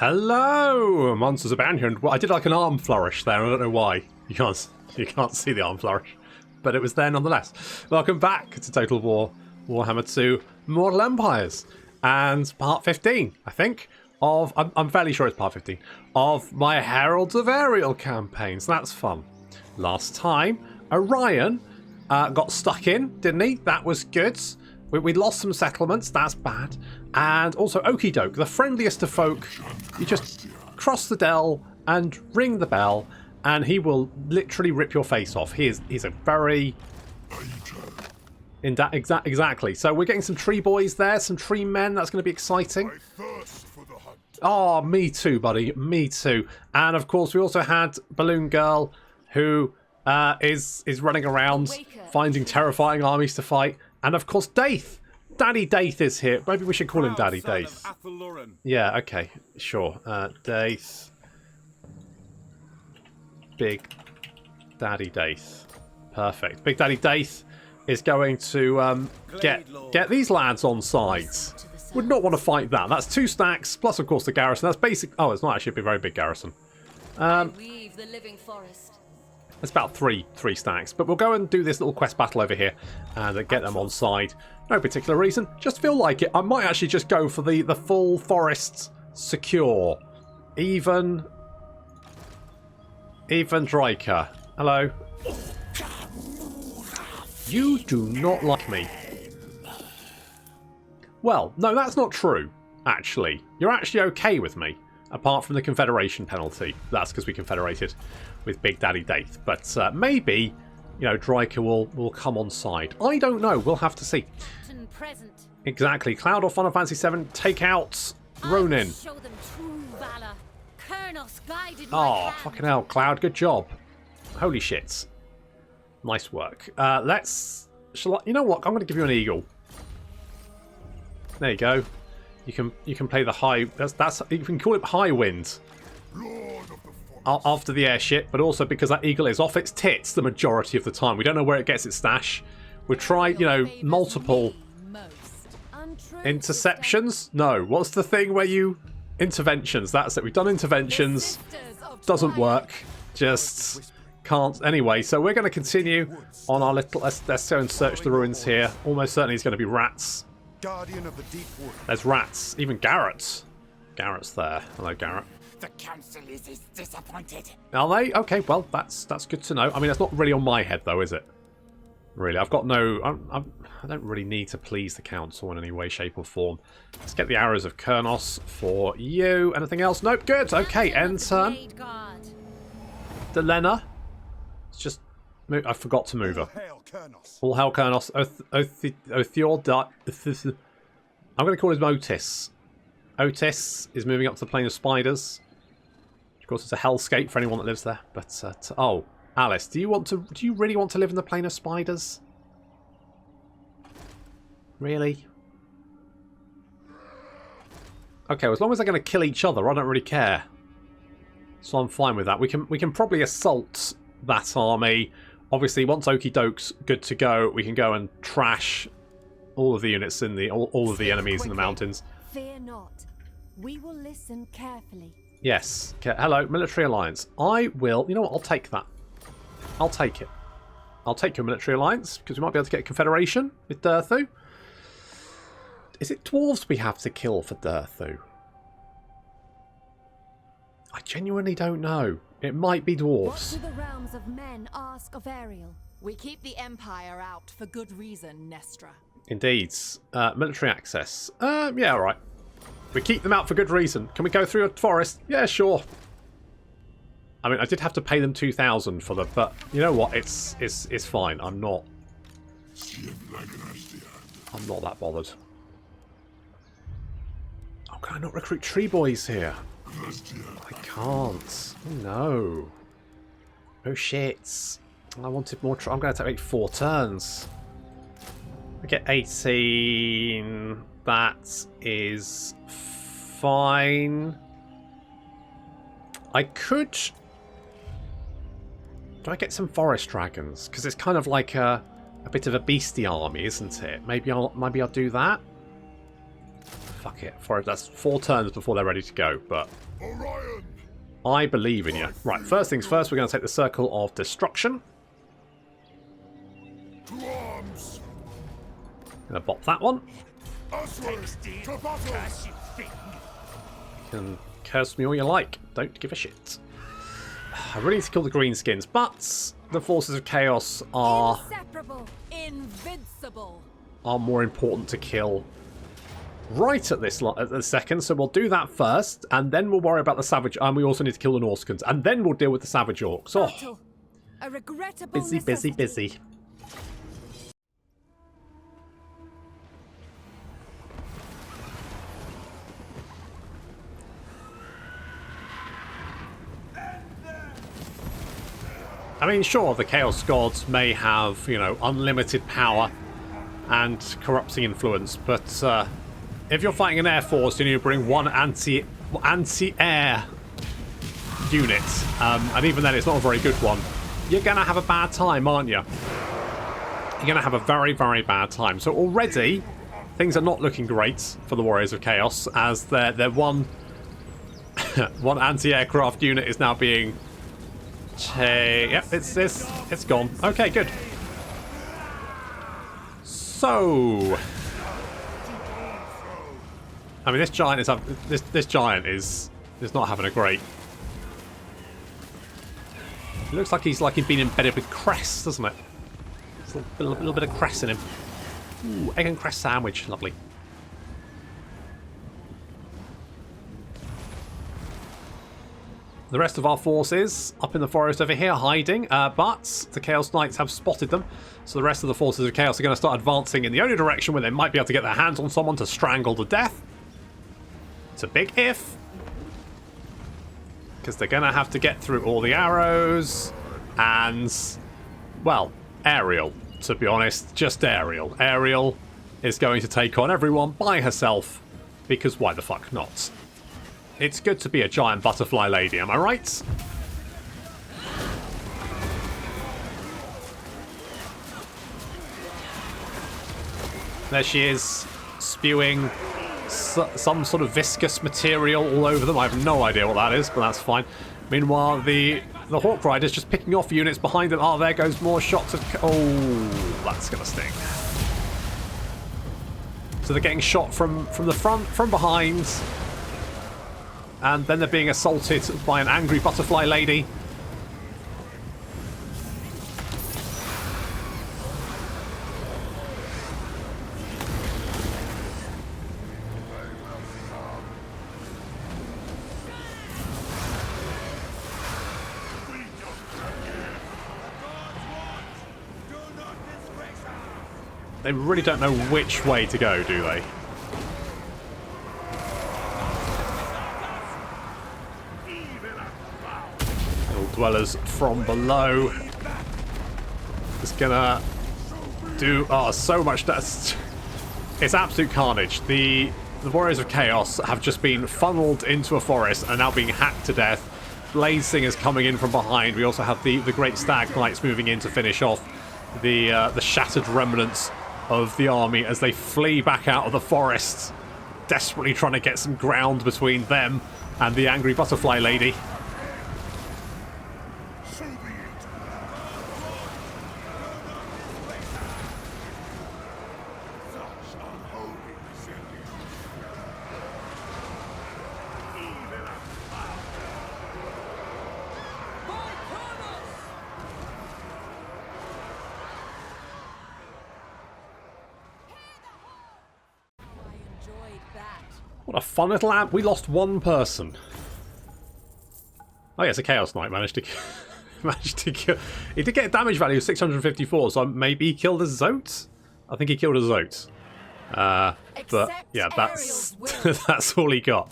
Hello, MonstersAbound here, and I did like an arm flourish there. I don't know why. You can't see the arm flourish, but it was there nonetheless. Welcome back to Total War Warhammer 2 Mortal Empires, and part 15, I think, of I'm fairly sure it's part 15 of my Heralds of Ariel campaigns. That's fun. Last time, Asuryan got stuck in, didn't he? That was good. We lost some settlements, that's bad. And also Okie-doke, the friendliest of folk. You just cross the dell and ring the bell, and he will literally rip your face off. He's a very... Exactly. So we're getting some tree boys there, some tree men. That's going to be exciting. Oh, me too, buddy. Me too. And of course, we also had Balloon Girl, who is running around finding terrifying armies to fight. And of course, Daith. Daddy Daith is here. Maybe we should call him Daddy Daith. Yeah, okay. Sure. Daith. Big Daddy Daith. Perfect. Big Daddy Daith is going to get these lads on sides. Would not want to fight that. That's 2 stacks, plus of course the garrison. That's basic. Oh, it's not actually a very big garrison. It's about three stacks, but we'll go and do this little quest battle over here and get them on side. No particular reason, just feel like it. I might actually just go for the full forest secure. Even Dryker. Hello. You do not like me. Well, no, that's not true, actually. You're actually okay with me, apart from the Confederation penalty. That's because we confederated with Big Daddy Daith. But maybe, you know, Dryker will come on side. I don't know. We'll have to see. Exactly. Cloud or Final Fantasy 7, take out Ronin. Oh, fucking hell, Cloud. Good job. Holy shit. Nice work. You know what? I'm going to give you an eagle. There you go. You can play the high. That's you can call it high wind. After the airship, but also because that eagle is off its tits the majority of the time. We don't know where it gets its stash. We've tried, you know, multiple interceptions. No, what's the thing where you interventions? That's it. We've done interventions. Doesn't work. Just can't. Anyway, so we're going to continue on our little. Let's go and search the ruins here. Almost certainly it's going to be rats. Guardian of the deep wood. There's rats. Even Garrett's. Garrett's there. Hello, Garrett. The council is disappointed. Are they? Okay, well, that's good to know. I mean, it's not really on my head, though, is it? Really, I've got no... I don't really need to please the council in any way, shape, or form. Let's get the arrows of Kurnos for you. Anything else? Nope, good. Okay, end turn. Delena. Let's just... move. I forgot to move her. All hail Kurnos. I'm going to call him Otis. Otis is moving up to the plane of spiders. Of course, it's a hellscape for anyone that lives there. But oh, Alice, do you really want to live in the plane of spiders? Really? Okay, well, as long as they're going to kill each other, I don't really care. So I'm fine with that. We can probably assault that army. Obviously, once Okie-doke's good to go, we can go and trash all of the units in the all of the enemies in the mountains. Fear not. We will listen carefully. Yes. Okay. Hello, military alliance. I will. You know what? I'll take that. I'll take it. I'll take your military alliance because we might be able to get a confederation with Durthu. Is it dwarves we have to kill for Durthu? I genuinely don't know. It might be dwarves. What do the realms of men ask of Ariel? We keep the Empire out for good reason, Nestra. Indeed. Military access. Yeah, all right. We keep them out for good reason. Can we go through a forest? Yeah, sure. I mean, I did have to pay them 2,000 for them, but you know what? It's fine. I'm not that bothered. Oh, can I not recruit tree boys here? I can't. Oh, no. Oh, shit. I wanted more. I'm going to take 4 turns. I get 18. That is fine. I could... Do I get some forest dragons? Because it's kind of like a bit of a beastie army, isn't it? Maybe I'll do that. fuck it. That's 4 turns before they're ready to go, but Orion! I believe in you. Right, first things first, we're going to take the Circle of Destruction. To arms! Going to bop that one. Asuryan! To battle! You can curse me all you like. Don't give a shit. I really need to kill the greenskins, but the Forces of Chaos are Inseparable. Invincible. more important to kill right at this second, so we'll do that first, and then we'll worry about the Savage, and we also need to kill the Norscans, and then we'll deal with the Savage Orcs. Oh, Battle. A regrettable busy, busy, busy. I mean, sure, the Chaos Gods may have, you know, unlimited power and corrupting influence, but if you're fighting an air force, you need to bring one anti-air unit, and even then it's not a very good one. You're going to have a bad time, aren't you? You're going to have a very, very bad time. So already, things are not looking great for the Warriors of Chaos, as their one anti-aircraft unit is now being... Yep, it's gone. Okay, good. So... I mean, this giant is this giant is not having a great. It looks like he's been embedded with cress, doesn't it? There's a little bit of cress in him. Ooh, egg and cress sandwich, lovely. The rest of our forces up in the forest over here hiding, but the Chaos Knights have spotted them, so the rest of the forces of Chaos are going to start advancing in the only direction where they might be able to get their hands on someone to strangle to death. It's a big if, because they're going to have to get through all the arrows and, well, Ariel, to be honest, just Ariel. Ariel is going to take on everyone by herself, because why the fuck not? It's good to be a giant butterfly lady, am I right? There she is, spewing some sort of viscous material all over them. I have no idea what that is, but that's fine. Meanwhile, the Hawk Rider's just picking off units behind them. Oh, there goes more shots of... Oh, that's going to sting. So they're getting shot from the front, from behind... And then they're being assaulted by an angry butterfly lady. They really don't know which way to go, do they? Dwellers from below. It's gonna do so much. It's absolute carnage. The Warriors of Chaos have just been funneled into a forest and are now being hacked to death. Blade Singers coming in from behind. We also have the Great Stag Knights moving in to finish off the shattered remnants of the army as they flee back out of the forest, desperately trying to get some ground between them and the angry butterfly lady. What a fun little amp. We lost one person. Oh, yes, a Chaos Knight managed to kill. He did get a damage value of 654, so maybe he killed a Zote? I think he killed a Zote. But yeah, that's that's all he got.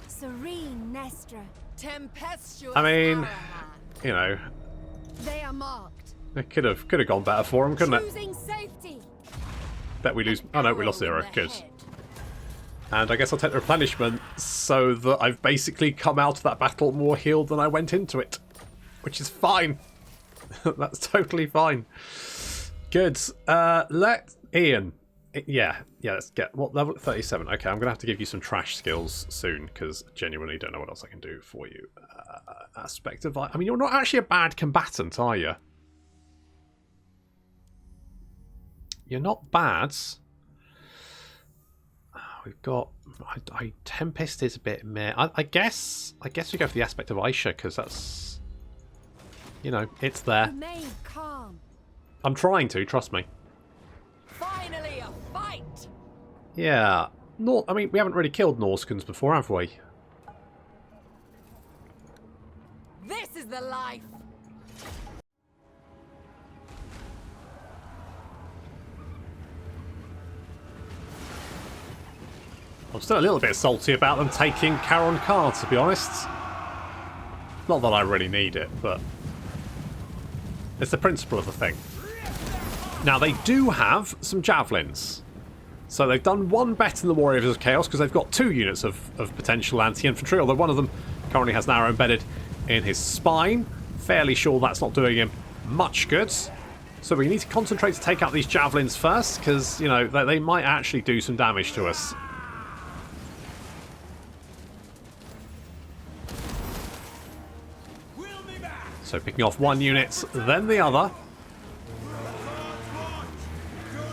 Serene Nestra. Tempestuous. I mean, Arahan. you know, They are marked. it could have gone better for him, couldn't it? Choosing safety. Bet we lose. Oh no, we lost 0. Arrow in the Good. head. And I guess I'll take the replenishment so that I've basically come out of that battle more healed than I went into it. Which is fine. That's totally fine. Good. Let Ian, Yeah, let's get... What level? 37. Okay, I'm going to have to give you some trash skills soon, because genuinely don't know what else I can do for you. Aspect of... I mean, you're not actually a bad combatant, are you? You're not bad. We've got... Tempest is a bit meh. I guess we go for the aspect of Aisha, because that's... You know, it's there. Remain calm. I'm trying to, trust me. Finally, a fight! Yeah. I mean, we haven't really killed Norscans before, have we? This is the life! I'm still a little bit salty about them taking Caron Car, to be honest. Not that I really need it, but it's the principle of the thing. Now, they do have some javelins. So they've done one better than the Warriors of Chaos, because they've got 2 units of potential anti-infantry, although one of them currently has an arrow embedded in his spine. Fairly sure that's not doing him much good. So we need to concentrate to take out these javelins first, because, you know, they might actually do some damage to us. So picking off one unit, then the other.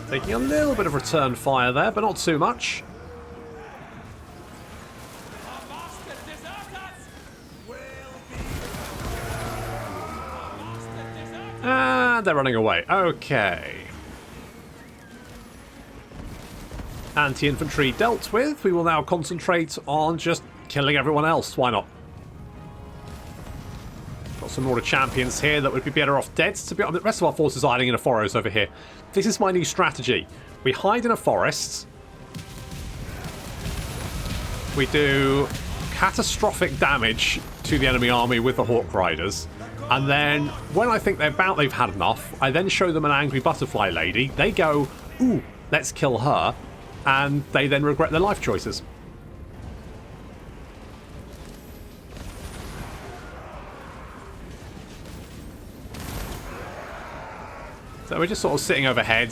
Taking a little bit of return fire there, but not too much. And they're running away. Okay. Anti-infantry dealt with. We will now concentrate on just killing everyone else. Why not? Got some Order champions here that would be better off dead. To be honest, the rest of our forces are hiding in a forest over here. This is my new strategy. We hide in a forest. We do catastrophic damage to the enemy army with the Hawk Riders. And then, when I think they've had enough, I then show them an angry butterfly lady. They go, ooh, let's kill her. And they then regret their life choices. So we're just sort of sitting overhead,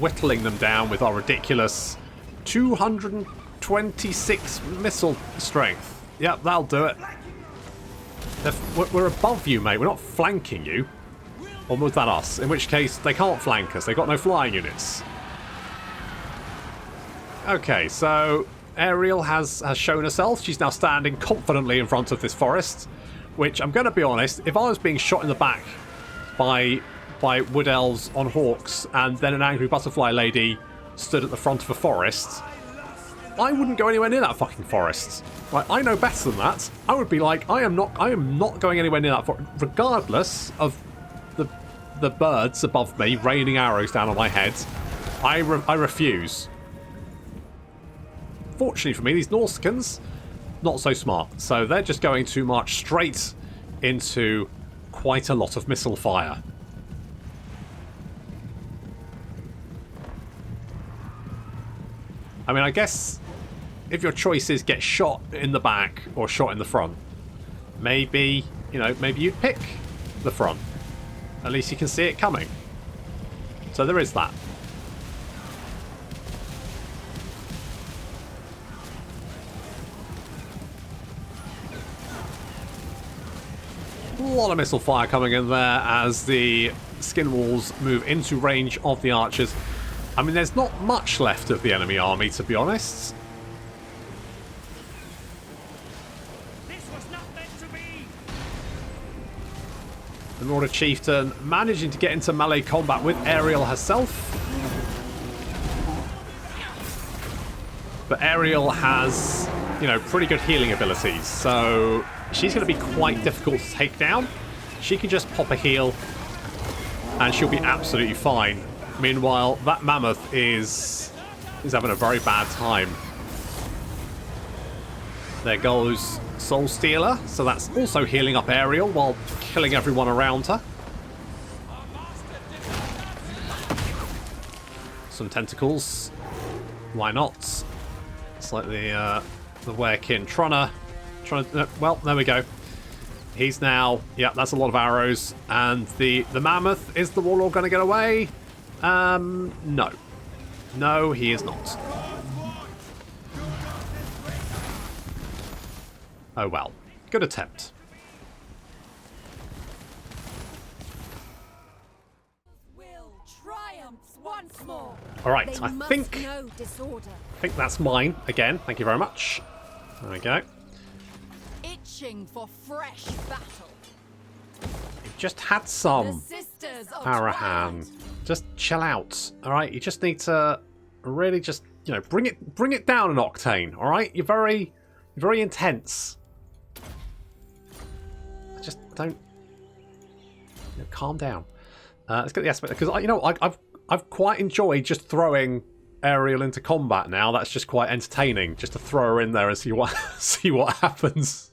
whittling them down with our ridiculous 226 missile strength. Yep, that'll do it. We're above you, mate. We're not flanking you. Or was that us? In which case, they can't flank us. They've got no flying units. Okay, so Ariel has shown herself. She's now standing confidently in front of this forest. Which, I'm going to be honest, if I was being shot in the back by Wood Elves on Hawks, and then an angry butterfly lady stood at the front of a forest, I wouldn't go anywhere near that fucking forest. Like, I know better than that. I would be like, I am not going anywhere near that forest, regardless of the birds above me raining arrows down on my head. I refuse. Fortunately for me, these Norscans, not so smart. So they're just going to march straight into quite a lot of missile fire. I mean, I guess if your choice is get shot in the back or shot in the front, maybe, you know, maybe you'd pick the front. At least you can see it coming. So there is that. A lot of missile fire coming in there as the skin walls move into range of the archers. I mean, there's not much left of the enemy army, to be honest. This was not meant to be. The Order Chieftain managing to get into melee combat with Ariel herself. But Ariel has, you know, pretty good healing abilities, so she's going to be quite difficult to take down. She can just pop a heal, and she'll be absolutely fine. Meanwhile, that mammoth is having a very bad time. There goes Soul Stealer, so that's also healing up Ariel while killing everyone around her. Some tentacles. Why not? It's like the Werekin trying to well, there we go. He's now, yeah, that's a lot of arrows, and the mammoth, is the warlord going to get away? No. No, he is not. Oh well. Good attempt. Will triumphs once more. Alright, They I must think know disorder. that's mine again. Thank you very much. There we go. Itching for fresh battle. Just had The some. Sisters of Arahan. Twilight. Just chill out. Alright, you just need to really just, you know, bring it down an octane, alright? You're very intense. Just don't, you know, calm down. Let's get the aspect, because I've quite enjoyed just throwing Ariel into combat now. That's just quite entertaining, just to throw her in there and see what see what happens.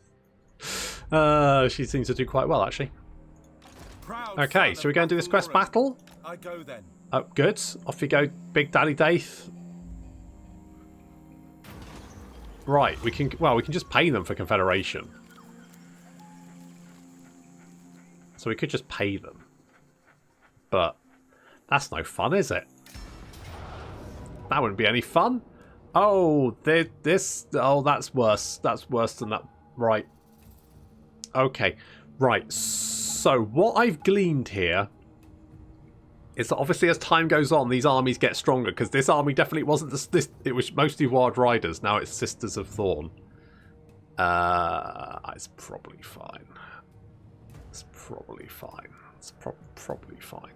She seems to do quite well, actually. Okay, so we're going to do this quest battle. I go then. Oh, good. Off you go, Big Daddy Daith. Right, we can just pay them for Confederation. So we could just pay them. But that's no fun, is it? That wouldn't be any fun. Oh, oh, that's worse. That's worse than that. Right. Okay. Right. So what I've gleaned here is that obviously as time goes on, these armies get stronger, because this army definitely wasn't this. It was mostly Wild Riders. Now it's Sisters of Thorn. It's probably fine. It's probably fine. It's probably fine.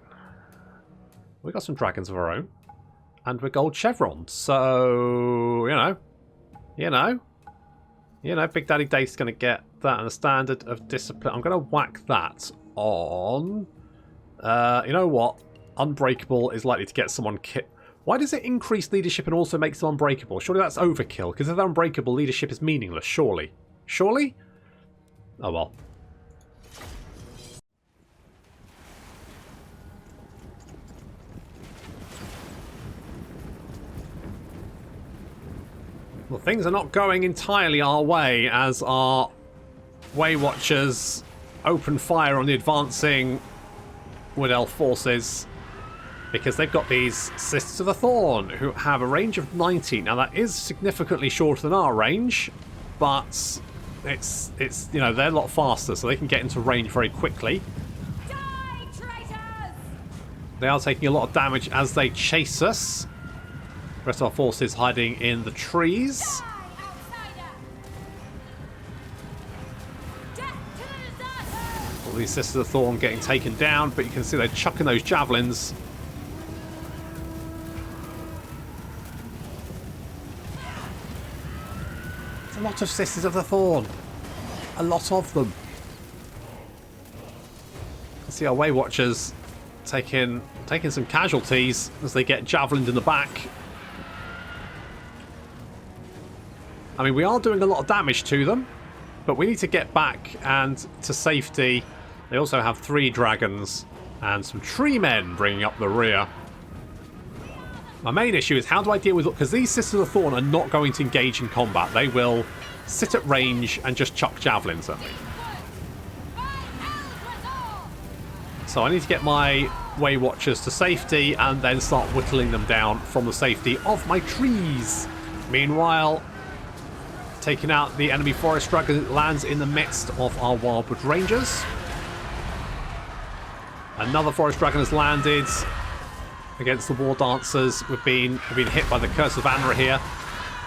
We got some dragons of our own, and we're gold chevrons. So you know, Big Daddy Date's going to get that, and the standard of discipline. I'm going to whack that on. You know what? Unbreakable is likely to get someone kit. Why does it increase leadership and also makes them unbreakable? Surely that's overkill, because if they're unbreakable, leadership is meaningless. Surely. Oh well. Well, things are not going entirely our way as our Way Watchers open fire on the advancing Wood Elf forces, because they've got these Sisters of the Thorn who have a range of 90. Now that is significantly shorter than our range, but it's you know, they're a lot faster, so they can get into range very quickly. Die, traitors! They are taking a lot of damage as they chase us. The rest of our forces hiding in the trees. Die, outsider! Death to the deserters! All these Sisters of Thorn getting taken down, but you can see they're chucking those javelins. There's a lot of Sisters of the Thorn. A lot of them. You see our Way Watchers taking some casualties as they get javelined in the back. I mean, we are doing a lot of damage to them, but we need to get back and to safety. They also have 3 dragons and some tree men bringing up the rear. My main issue is how do I deal with... Because these Sisters of Thorn are not going to engage in combat. They will sit at range and just chuck javelins at me. So I need to get my Way Watchers to safety and then start whittling them down from the safety of my trees. Meanwhile, taking out the enemy forest dragon lands in the midst of our Wildwood Rangers. Another forest dragon has landed against the war dancers. We've been hit by the Curse of Anra here,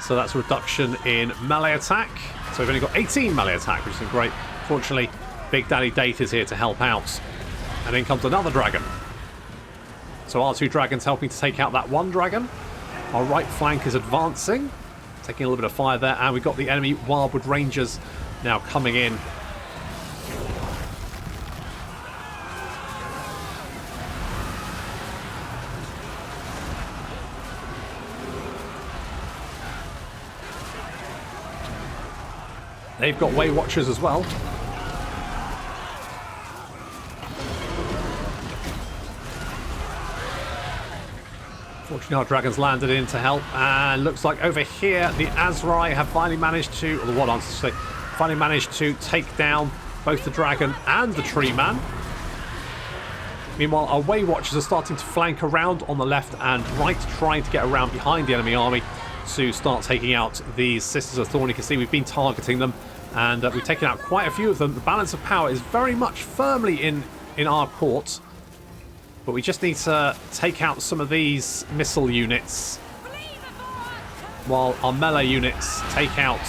so that's a reduction in melee attack. So we've only got 18 melee attack, which is great. Fortunately, Big Daddy Date is here to help out. And in comes another dragon. So our 2 dragons helping to take out that 1 dragon. Our right flank is advancing, taking a little bit of fire there, and we've got the enemy Wildwood Rangers now coming in. They've got Way Watchers as well. Fortunately, our dragons landed in to help, and looks like over here the Asuryan have finally managed to, or the War Dancers, say, finally managed to take down both the dragon and the tree man. Meanwhile, our Way Watchers are starting to flank around on the left and right, trying to get around behind the enemy army to start taking out these Sisters of Thorn. You can see we've been targeting them, and we've taken out quite a few of them. The balance of power is very much firmly in our court, but we just need to take out some of these missile units while our melee units take out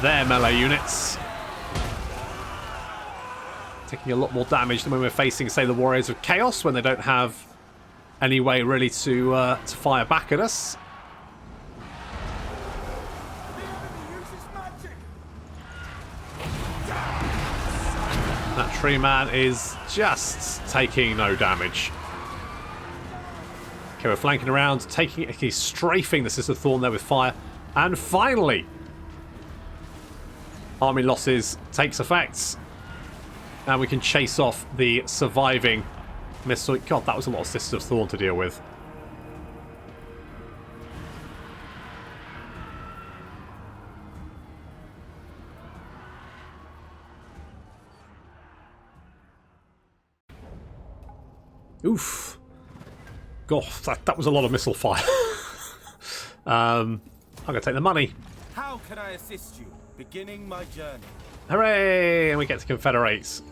their melee units. Taking a lot more damage than when we're facing, say, the Warriors of Chaos, when they don't have any way really to fire back at us. That tree man is just taking no damage. Okay, we're flanking around, he's strafing the Sister of Thorn there with fire, and finally, army losses takes effect, and we can chase off the surviving missile. God, that was a lot of Sisters of Thorn to deal with. Oof. Gosh, that was a lot of missile fire. I'm going to take the money. How can I assist you? Beginning my journey. Hooray! And we get to confederate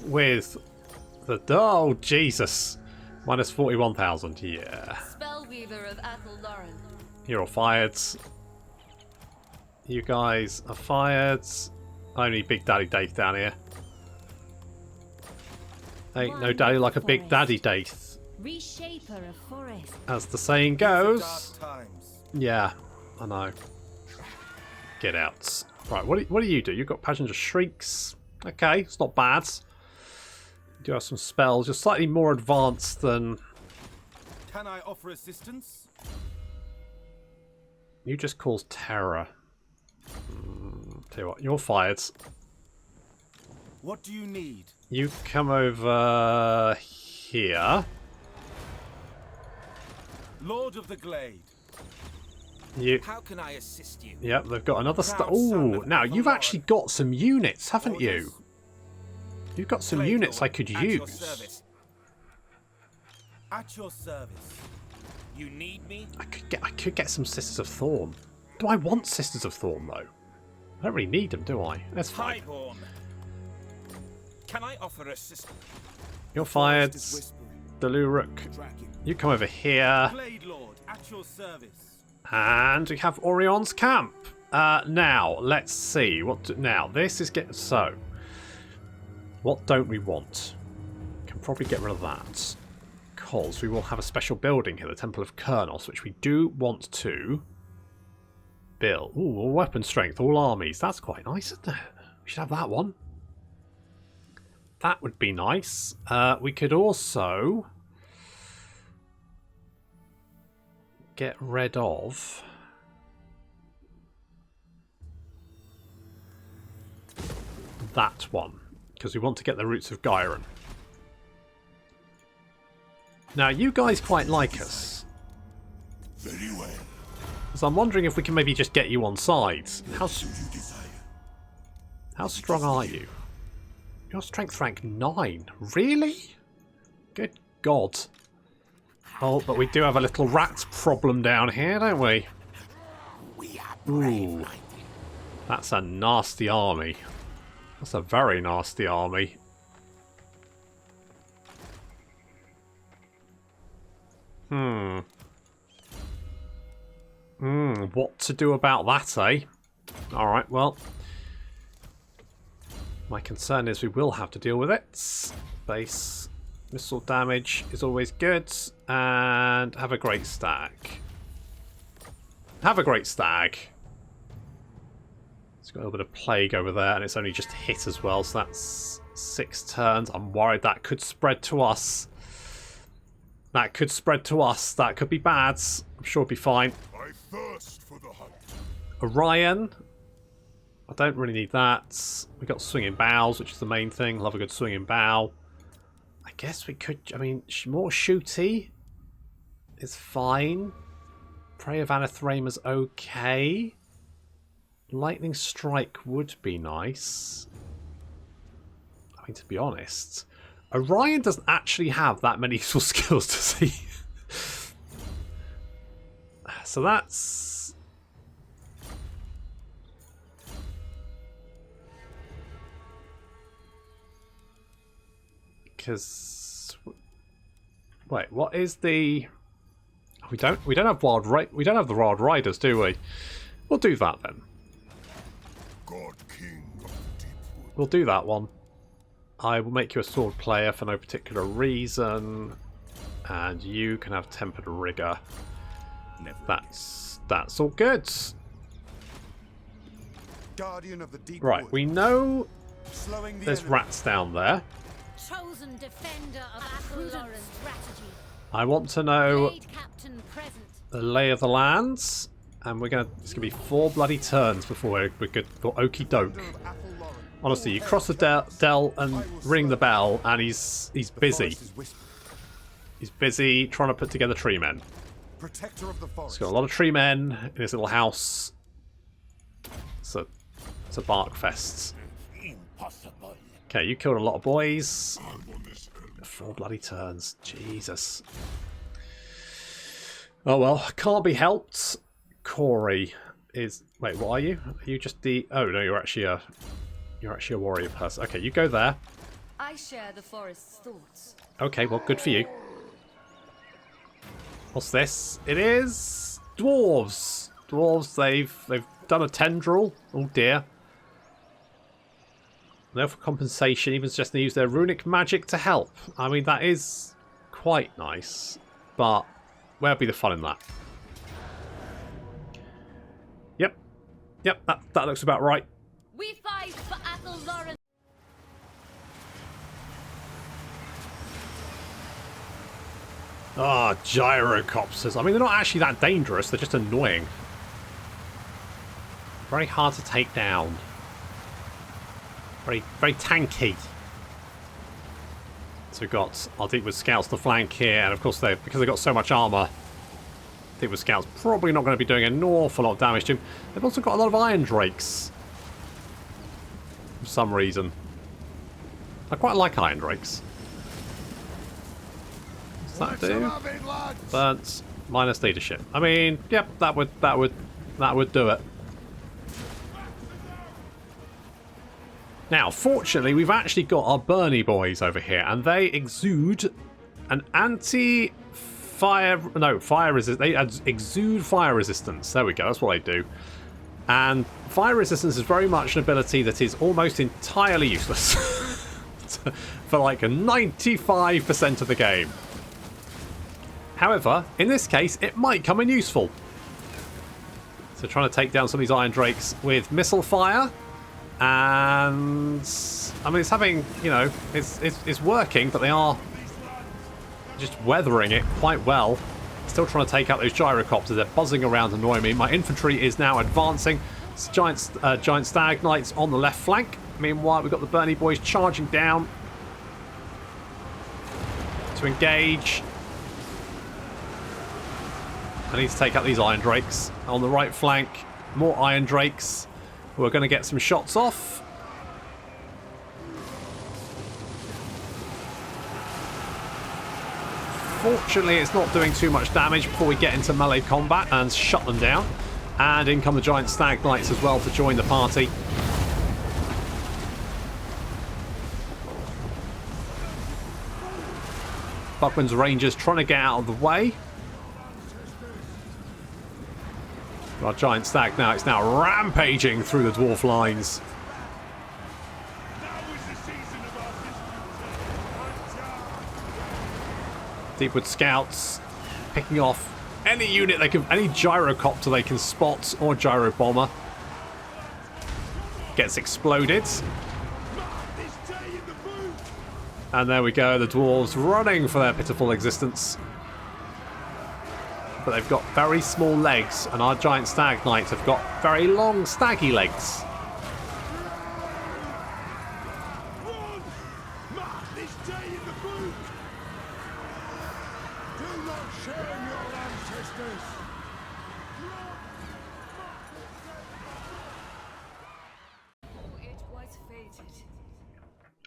with the... Oh, Jesus. Minus 41,000, yeah. Spellweaver of Athel-Lauren. You're all fired. You guys are fired. Only Big Daddy Dave down here. Ain't no daddy like a Big Daddy Dave, Reshaper of forest. as the saying goes. Dark times. Yeah, I know. Get out. Right, what do you do? You've got Passenger Shrieks. Okay, it's not bad. You do have some spells. You're slightly more advanced than... Can I offer assistance? You just cause terror. Tell you what, you're fired. What do you need? You come over here. Lord of the Glade. You... How can I assist you? Yep, they've got another... Proud son Oh, of now Athel you've Lauren. actually got some units, haven't you? Orders. You've got some Glade units I Lord, could at your use. service. At your service. You need me? I could get some Sisters of Thorn. Do I want Sisters of Thorn though? I don't really need them, do I? That's fine. Highborn. Can I offer assistance? You're fired. Forest is whispering. Deluruk, Dragging. you come over here. Glade Lord, at your service. And we have Orion's camp. Now, let's see. Now, this is getting... So, what don't we want? Can probably get rid of that. Because we will have a special building here, the Temple of Kurnos, which we do want to build. Ooh, weapon strength, all armies. That's quite nice, isn't it? We should have that one. That would be nice. We could also get rid of that one, because we want to get the roots of Gyron. Now, you guys quite like us. Very well. So I'm wondering if we can maybe just get you on side. How strong are you? Your strength rank 9. Really? Good God. Oh, but we do have a little rat problem down here, don't we? Ooh. That's a nasty army. That's a very nasty army. What to do about that, eh? Alright, well. My concern is we will have to deal with it. Base missile damage is always good. And have a great stag. Have a great stag. It's got a little bit of plague over there, and it's only just hit as well, so that's 6 turns. I'm worried that could spread to us. That could spread to us. That could be bad. I'm sure it'll be fine. I thirst for the hunt. Orion. I don't really need that. We've got swinging bows, which is the main thing. Love a good swinging bow. I guess we could... I mean, more shooty is fine. Prey of Anathema's okay. Lightning Strike would be nice. I mean, to be honest, Orion doesn't actually have that many useful skills to see. So that's... Because... Wait, what is the... We don't have we don't have the Wild Riders, do we? We'll do that then. God King of the Deepwood. We'll do that one. I will make you a sword player for no particular reason, and you can have tempered rigor. That's all good. Guardian of the Deep Right, Wood. we know Slowing the there's enemy. rats down there. Chosen defender of Asuryan strategy. I want to know Blade captain present. the lay of the lands, and it's gonna be 4 bloody turns before we're good for Okie Doke. Honestly, you cross the dell and ring the bell, and he's busy. He's busy trying to put together tree men. Protector of the forest. He's got a lot of tree men in his little house. It's a bark fest. Impossible. Okay, you killed a lot of boys. I'm on this element. 4 bloody turns. Jesus. Oh well, can't be helped. Corey is... Wait, what are you? Are you just the... Oh no, you're actually a warrior person. Okay, you go there. I share the forest's thoughts. Okay, well, good for you. What's this? It is dwarves. Dwarves. They've done a tendril. Oh dear. No for compensation. Even suggesting they use their runic magic to help. I mean, that is quite nice, but where'd be the fun in that? Yep. That looks about right. We fight for Asuryan. Ah, gyrocopters. I mean, they're not actually that dangerous. They're just annoying. Very hard to take down. Very tanky. So we've got our Deepwood Scouts to flank here, and of course because they've got so much armour, Deepwood Scouts probably not going to be doing an awful lot of damage to him. They've also got a lot of Iron Drakes. For some reason. I quite like Iron Drakes. What's that do? But minus leadership. I mean, yep, that would do it. Now, fortunately, we've actually got our Bernie boys over here, and they exude an fire resist. They exude fire resistance. There we go. That's what they do. And fire resistance is very much an ability that is almost entirely useless for like 95% of the game. However, in this case, it might come in useful. So trying to take down some of these Iron Drakes with missile fire. And I mean, it's having, it's working, but they are just weathering it quite well. Still trying to take out those gyrocopters. They're buzzing around, annoying me. My infantry is now advancing. It's giant stag knights on the left flank. Meanwhile, we've got the Bernie boys charging down to engage. I need to take out these Iron Drakes. On the right flank, more Iron Drakes. We're going to get some shots off. Fortunately, it's not doing too much damage before we get into melee combat and shut them down. And in come the giant stag knights as well to join the party. Gubbinz Rangers trying to get out of the way. Our giant stag now, it's now rampaging through the dwarf lines. Deepwood Scouts picking off any unit they can, any gyrocopter they can spot, or gyro bomber. Gets exploded. And there we go, the dwarves running for their pitiful existence. But they've got very small legs, and our giant stag knights have got very long staggy legs.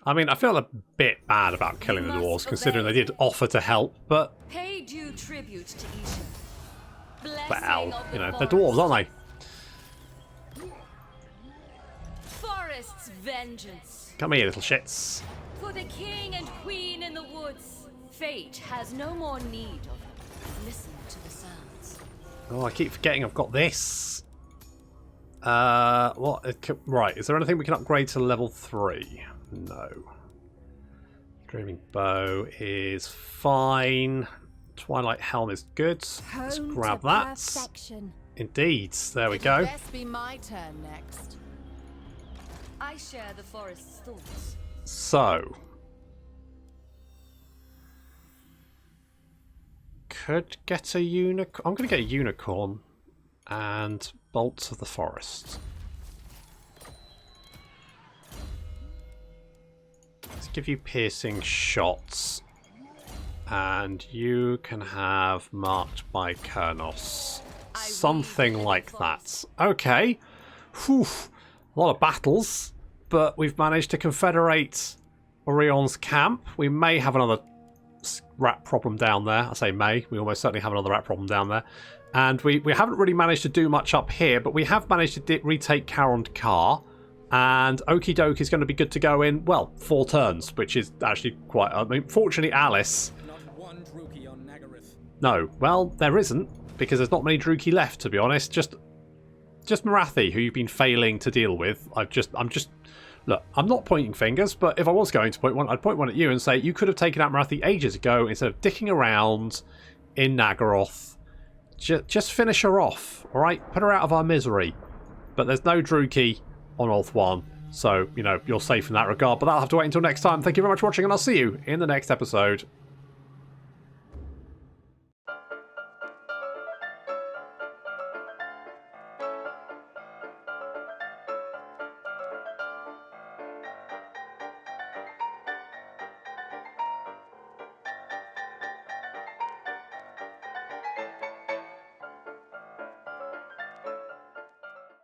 I mean, I feel a bit bad about killing the dwarves, considering they did offer to help, but... Pay due tribute to Isha. Well, you know, they're dwarves, aren't they? Forest's vengeance. Come here, little shits. For the king and queen in the woods. Fate has no more need of them. Listen to the sounds. Oh, I keep forgetting I've got this. Right, is there anything we can upgrade to level 3? No. Dreaming Bow is fine. Twilight Helm is good. Let's Home grab to that. perfection. Indeed. There we It'll go. best be my turn next. I share the forest's thoughts. So. Could get a unicorn. I'm going to get a unicorn and Bolts of the Forest. Let's give you piercing shots. And you can have marked by Kernos. Something like that. Okay. Whew. A lot of battles. But we've managed to confederate Orion's camp. We may have another rat problem down there. I say may. We almost certainly have another rat problem down there. And we haven't really managed to do much up here. But we have managed to retake Carond Kar. And Okie Doke is going to be good to go in, well, 4 turns. Which is actually quite... I mean, fortunately, Alice... No, well, there isn't, because there's not many Druki left, to be honest. Just Marathi, who you've been failing to deal with. Look, I'm not pointing fingers, but if I was going to point one, I'd point one at you and say, you could have taken out Marathi ages ago instead of dicking around in Nagaroth. Just finish her off, alright? Put her out of our misery. But there's no Druki on Ulth 1, so, you know, you're safe in that regard. But that'll have to wait until next time. Thank you very much for watching, and I'll see you in the next episode.